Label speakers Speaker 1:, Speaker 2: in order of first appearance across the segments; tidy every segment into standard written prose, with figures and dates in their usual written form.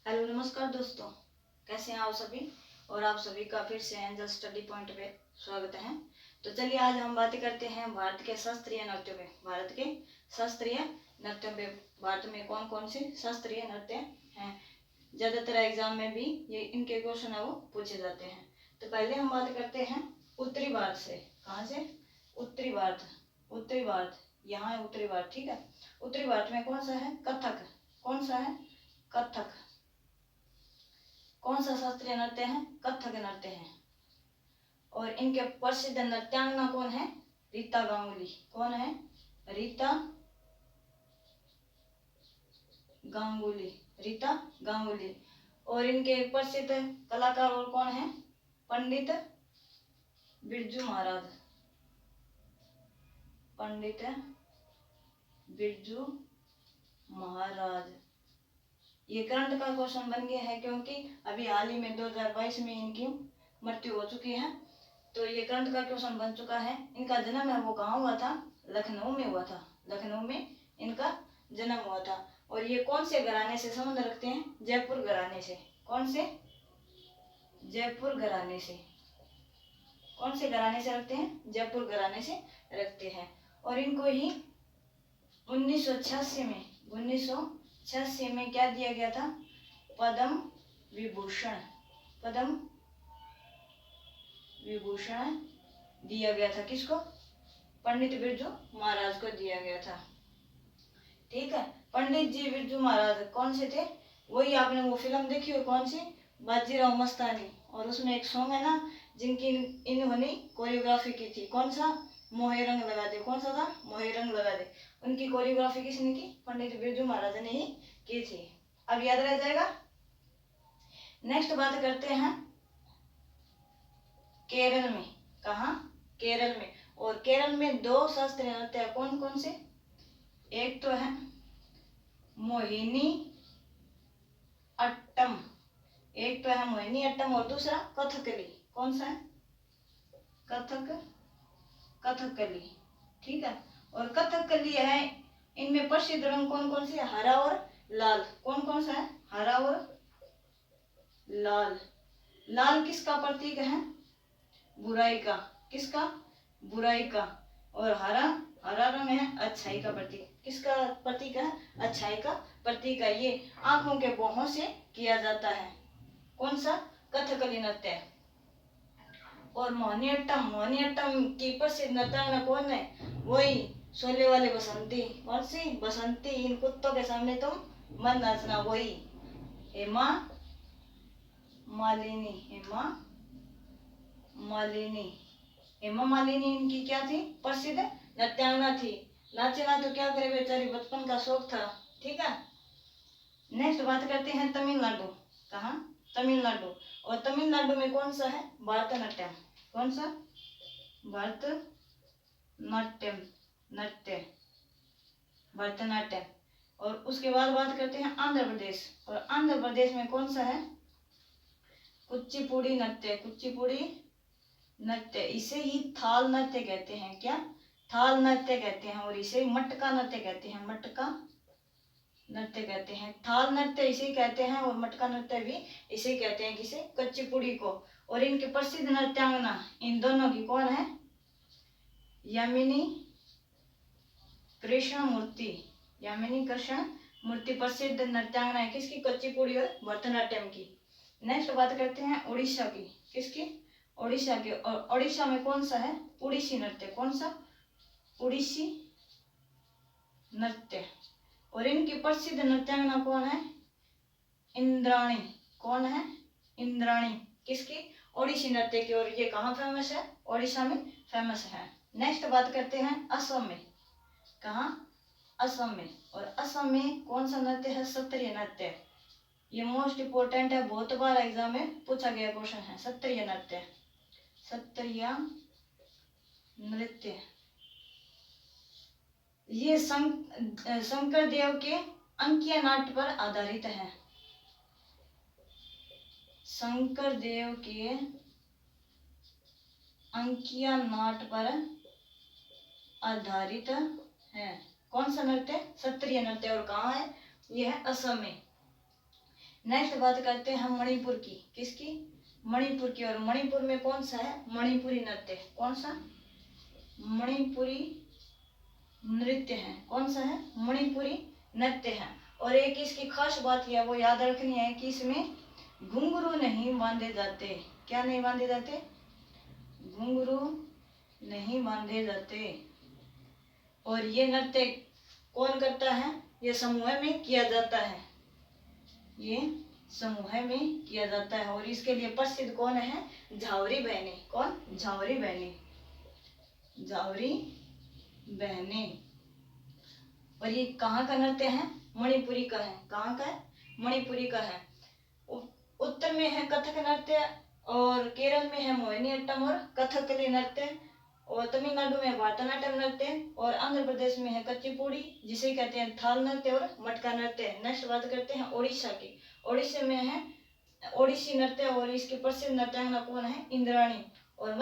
Speaker 1: Hello नमस्कार दोस्तों, कैसे हैं आप सभी। और आप सभी का फिर से एंजल स्टडी पॉइंट पे स्वागत है। तो चलिए आज हम बातें करते हैं भारत के शास्त्रीय नृत्यों पे। भारत के शास्त्रीय नृत्यों पे भारत में कौन कौन से शास्त्रीय नृत्य हैं। ज़्यादातर एग्जाम में भी ये इनके क्वेश्चन है वो पूछे जाते हैं। तो पहले हम बात करते हैं उत्तरी भारत से। कहाँ से? उत्तरी भारत। उत्तरी भारत, यहाँ है उत्तरी भारत, ठीक है। उत्तरी भारत में कौन सा है? कथक। कौन सा है? कथक। कौन सा शास्त्रीय नृत्य है? कथक नृत्य है। और इनके प्रसिद्ध नृत्यांगना कौन है? रीता गांगुली। कौन है? रीता गांगुली। रीता गांगुली। और इनके प्रसिद्ध कलाकार और कौन है? पंडित बिरजू महाराज। पंडित बिरजू महाराज। ये करंट का क्वेश्चन बन गया है क्योंकि अभी हाल ही में 2022 में इनकी मृत्यु हो चुकी है। तो ये करंट का क्वेश्चन बन चुका है। इनका जन्म है वो कहाँ हुआ था? लखनऊ में हुआ था। लखनऊ में इनका जन्म हुआ था। और ये कौन से घराने से संबंध रखते हैं? जयपुर घराने से। कौन से? जयपुर घराने से। कौन से घराने से रखते हैं? जयपुर घराने से रखते हैं। और इनको ही 1986 में क्या दिया गया था? पद्म विभूषण। पद्म विभूषण दिया गया था। किसको? पंडित बिरजू महाराज को दिया गया था, ठीक है। पंडित जी बिरजू महाराज कौन से थे? वही आपने वो फिल्म देखी हो, कौन सी? बाजीराव मस्तानी। और उसमें एक सॉन्ग है ना जिनकी इन्होंने कोरियोग्राफी की थी। कौन सा? मोहे रंग लगा दे। कौन सा था? मोहे रंग लगा दे। उनकी कोरियोग्राफी किसने की? पंडित बिरजू महाराज ने ही की थी। अब याद रह जाएगा। नेक्स्ट बात करते हैं केरल में। कहा? केरल में। और केरल में दो शास्त्रीय नृत्य कौन कौन से? एक तो है मोहिनी अट्टम। एक तो है मोहिनी अट्टम और दूसरा कथकली। कौन सा है? कथकली, ठीक है। और कथकली है, इनमें प्रसिद्ध रंग कौन कौन से? हरा और लाल। कौन कौन सा है? हरा और लाल। लाल किसका प्रतीक है? बुराई का। किसका? बुराई का। और हरा, हरा रंग है अच्छाई का प्रतीक। किसका प्रतीक है? अच्छाई का प्रतीक है। ये आंखों के बोहों से किया जाता है। कौन सा? कथकली नृत्य। और मोहिनीअट्टम की प्रसिद्ध नर्तक कौन है? वही शोले वाले बसंती। कौन सी? बसंती। इन कुत्तों के सामने तुम मत नाचना। वही हेमा मालिनी। हेमा मालिनी। हेमा मालिनी इनकी क्या थी? प्रसिद्ध नृत्यांगना थी। नाचे ना तो क्या करे बेचारी, बचपन का शौक था, ठीक है। नेक्स्ट बात करते हैं तमिलनाडु। कहाँ? तमिलनाडु। और तमिलनाडु में कौन सा है? भरतनाट्यम। कौन सा? भरतनाट्यम नृत्य। भरतनाट्यम। और उसके बाद बात करते हैं आंध्र प्रदेश। और आंध्र प्रदेश में कौन सा है? कुचिपुड़ी नृत्य। कुचिपुड़ी नृत्य। इसे ही थाल नृत्य कहते हैं। क्या? थाल नृत्य कहते हैं। और इसे मटका नृत्य कहते हैं। मटका नृत्य कहते हैं। थाल नृत्य इसे कहते हैं और मटका नृत्य भी इसे कहते हैं। किसे? कुचिपुड़ी को। और इनके प्रसिद्ध नृत्यांगना इन दोनों की कौन है? यामिनी कृष्ण मूर्ति। यामिनी कृष्ण मूर्ति प्रसिद्ध नृत्यांगना है। किसकी? कुचिपुड़ी और भरतनाट्यम की। नेक्स्ट बात करते हैं उड़ीसा की। किसकी? उड़ीसा की। और उड़ीसा में कौन सा है? उड़ीसी नृत्य। कौन सा? उड़ीसी नृत्य। और इनकी प्रसिद्ध नृत्यांगना कौन है? इंद्राणी। कौन है? इंद्राणी। किसकी? ओडिसी नृत्य की। और ये कहाँ फेमस है? ओडिशा में फेमस है। नेक्स्ट बात करते हैं असम में। कहाँ? असम में। और असम में कौन सा नृत्य है? सत्रिय नृत्य। ये मोस्ट इम्पोर्टेंट है, बहुत बार एग्जाम में पूछा गया क्वेश्चन है। सत्रिय नृत्य। सत्रिय नृत्य ये शंकर देव के अंकिया नाट्य पर आधारित है। शंकर देव के अंकिया नाट्य पर आधारित है। कौन सा नृत्य? सत्रिय नृत्य। और कहाँ है? यह है असम में। नेक्स्ट बात करते हैं हम मणिपुर की। किसकी? मणिपुर की। और मणिपुर में कौन सा है? मणिपुरी नृत्य। कौन सा? मणिपुरी नृत्य है। कौन सा है? मणिपुरी नृत्य है। और एक इसकी खास बात यह वो याद रखनी है कि इसमें घुंघरू नहीं बांधे जाते। क्या नहीं बांधे जाते? घुंघरू नहीं बांधे जाते। और ये नृत्य कौन करता है? ये समूह में किया जाता है। ये समूह में किया जाता है। और इसके लिए प्रसिद्ध कौन है? झावरी बहने। कौन? झावरी बहने। झावरी बहने। और ये कहाँ का नृत्य है? मणिपुरी का है। कहाँ का है? मणिपुरी का है। उत्तर में है कथक नृत्य, और केरल में है मोहिनीअट्टम और कथकली नृत्य, और तमिलनाडु में भरतनाट्यम नृत्य, और आंध्र प्रदेश में है कुचिपुड़ी जिसे कहते हैं थाल नृत्य और मटका नृत्य। नेक्स्ट बात करते हैं उड़ीसा की। उड़ीसा में है ओडिसी नृत्य, और इसकी प्रसिद्ध नृत्यांगना कौन है? इंद्राणी। और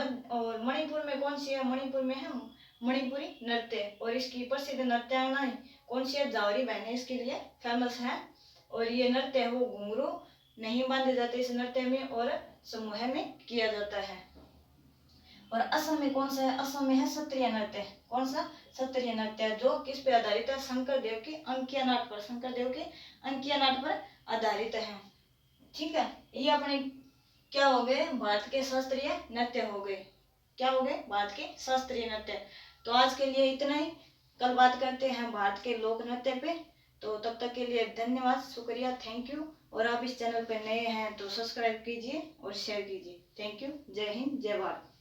Speaker 1: मणिपुर में कौन सी है? मणिपुर में है मणिपुरी नृत्य, और इसकी प्रसिद्ध नृत्यांगना कौन सी है? झावरी बहने इसके लिए फेमस है। और ये नृत्य है वो घुंघरू नहीं बांधे जाते इस नृत्य में, और समूह में किया जाता है। और असम में कौन सा है? असम में है क्षत्रिय नृत्य। कौन सा? क्षत्रिय नृत्य, जो किस पे आधारित है? शंकर देव के अंकिया नाट पर। शंकर देव के अंकिया नाट पर आधारित है। ठीक है, ये अपने क्या हो गए? भारत के शास्त्रीय नृत्य हो गए। क्या हो गए? भारत के शास्त्रीय नृत्य। तो आज के लिए इतना ही। कल बात करते हैं भारत के लोक नृत्य पे। तो तब तक के लिए धन्यवाद, शुक्रिया, थैंक यू। और आप इस चैनल पे नए हैं तो सब्सक्राइब कीजिए और शेयर कीजिए। Thank you. जय हिंद, जय भारत।